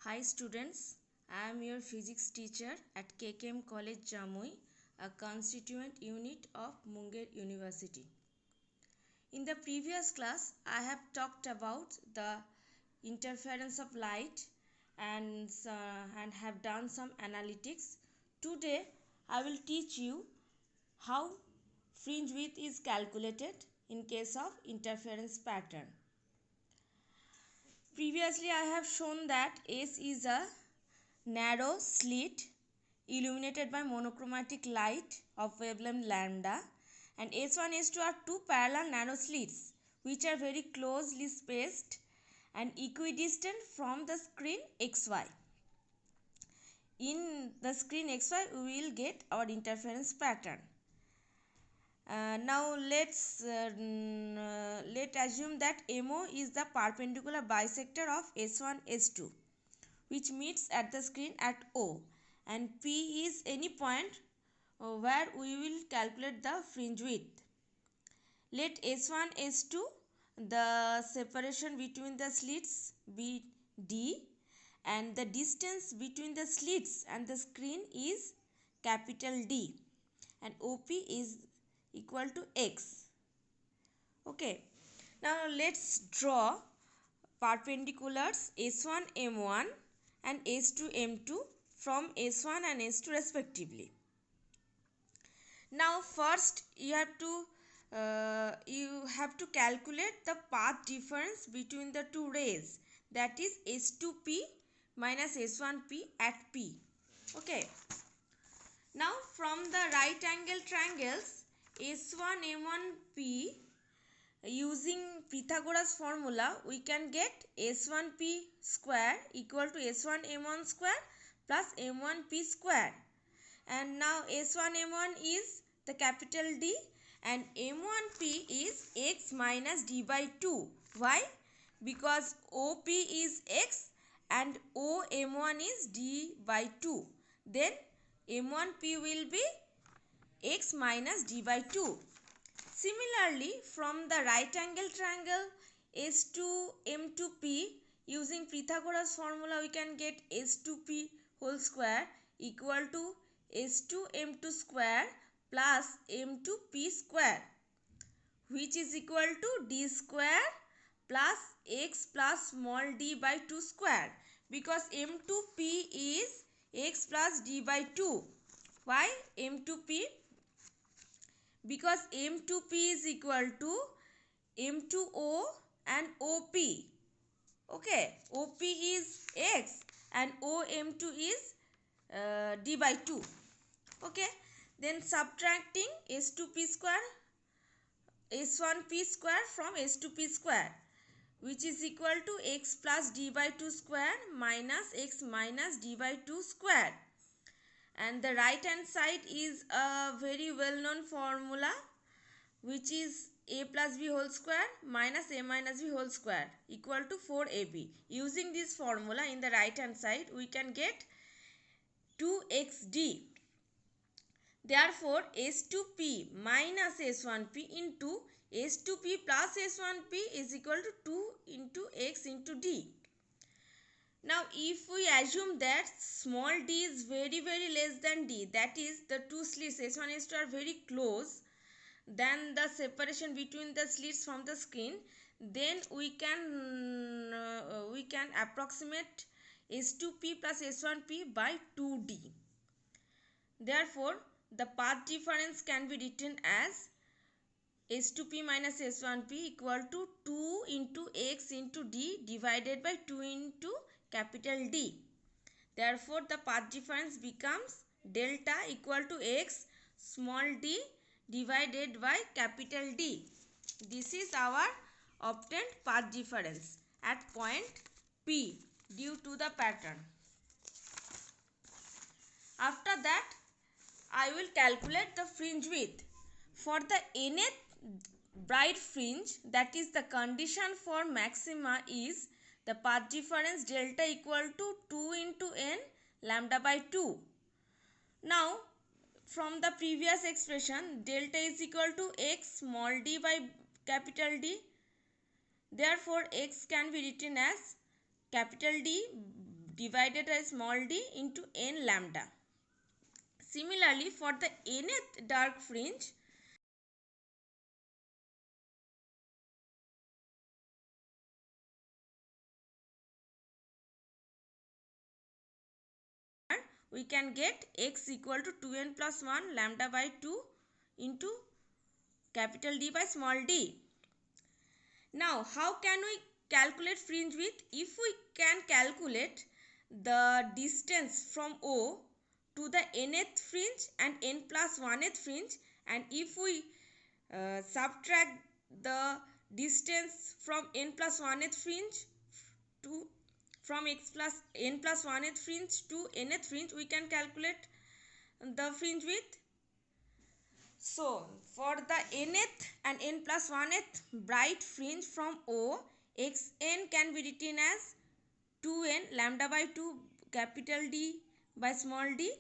Hi students, I am your physics teacher at KKM College Jamui, a constituent unit of Munger University. In the previous class, I have talked about the interference of light and have done some analytics. Today, I will teach you how fringe width is calculated in case of interference pattern. Previously, I have shown that S is a narrow slit illuminated by monochromatic light of wavelength lambda, and S1 S2 are two parallel narrow slits which are very closely spaced and equidistant from the screen XY. In the screen XY we will get our interference pattern. Now let's assume that MO is the perpendicular bisector of S1 S2 which meets at the screen at O, and P is any point where we will calculate the fringe width. Let S1 S2 the separation between the slits be D, and the distance between the slits and the screen is capital D, and OP is equal to X. Okay, now let's draw perpendiculars S1 M1 and S2 M2 from S1 and S2 respectively. Now first you have to calculate the path difference between the two rays, that is S2P minus S1P at P. Okay. Now from the right angle triangles S1 M1P, using Pythagoras formula we can get S1P square equal to S1 M1 square plus M1P square, and now S1 M1 is the capital D and M1P is X minus D by 2. Why? Because OP is X and OM1 is D by 2. Then M1P will be X minus D by 2. Similarly, from the right angle triangle S2M2P, using Pythagoras formula we can get S2P whole square equal to S2M2 square plus M2P square, which is equal to D square plus X plus small d by 2 square, because M2P is X plus D by 2. Why M2P? Because M2P is equal to M2O and OP. Okay, OP is X and OM2 is D by 2. Okay, then subtracting S2P square, S1P square from S2P square, which is equal to X plus D by 2 square minus X minus D by 2 square. And the right hand side is a very well known formula, which is a plus b whole square minus a minus b whole square equal to 4ab. Using this formula in the right hand side we can get 2xd. Therefore S2p minus S1p into S2p plus S1p is equal to 2 into x into d. Now if we assume that small d is very less than d, that is the two slits S1 S2 are very close than the separation between the slits from the screen, then we can approximate S2P plus S1P by 2d. Therefore the path difference can be written as S2P minus S1P equal to 2 into x into d divided by 2 into capital D. Therefore the path difference becomes delta equal to x small d divided by capital D. This is our obtained path difference at point P due to the pattern. After that I will calculate the fringe width. For the nth bright fringe, that is the condition for maxima is the path difference delta equal to 2 into n lambda by 2. Now from the previous expression delta is equal to x small d by capital D. Therefore x can be written as capital D divided by small d into n lambda. Similarly, for the nth dark fringe, we can get x equal to 2n plus 1 lambda by 2 into capital D by small d. Now, how can we calculate fringe width? If we can calculate the distance from O to the nth fringe and n plus 1th fringe, and if we subtract the distance from n plus 1th fringe to from x plus n plus 1th fringe to nth fringe, we can calculate the fringe width. So, for the nth and n plus 1th bright fringe from O, xn can be written as 2n lambda by 2 capital D by small d,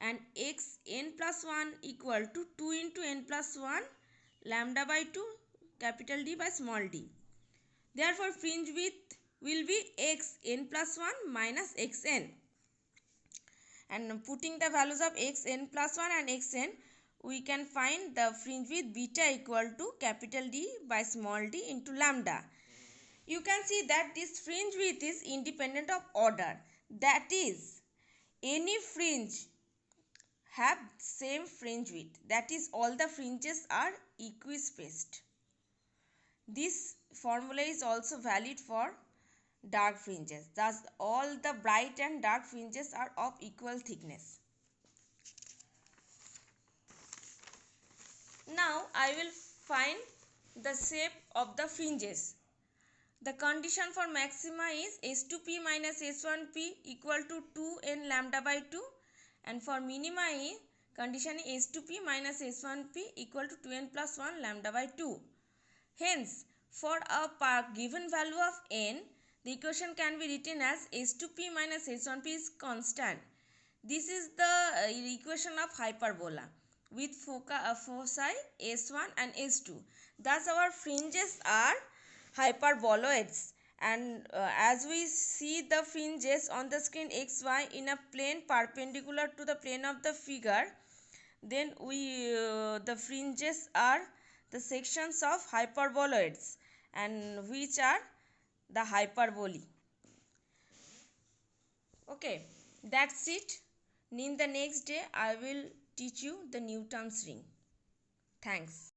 and xn plus 1 equal to 2 into n plus 1 lambda by 2 capital D by small d. Therefore, fringe width will be xn plus 1 minus xn. And putting the values of xn plus 1 and xn, we can find the fringe width beta equal to capital D by small d into lambda. You can see that this fringe width is independent of order. That is, any fringe have same fringe width. That is, all the fringes are equispaced. This formula is also valid for dark fringes. Thus, all the bright and dark fringes are of equal thickness. Now, I will find the shape of the fringes. The condition for maxima is S2P minus S1P equal to 2n lambda by 2, and for minima is condition is S2P minus S1P equal to 2n plus 1 lambda by 2. Hence, for a given value of n, the equation can be written as S2P minus S1P is constant. This is the equation of hyperbola with foci S1 and S2. Thus, our fringes are hyperboloids, and as we see the fringes on the screen xy in a plane perpendicular to the plane of the figure, then the fringes are the sections of hyperboloids, and which are the hyperbolae. Okay, that's it. In the next day I will teach you the Newton's ring. Thanks.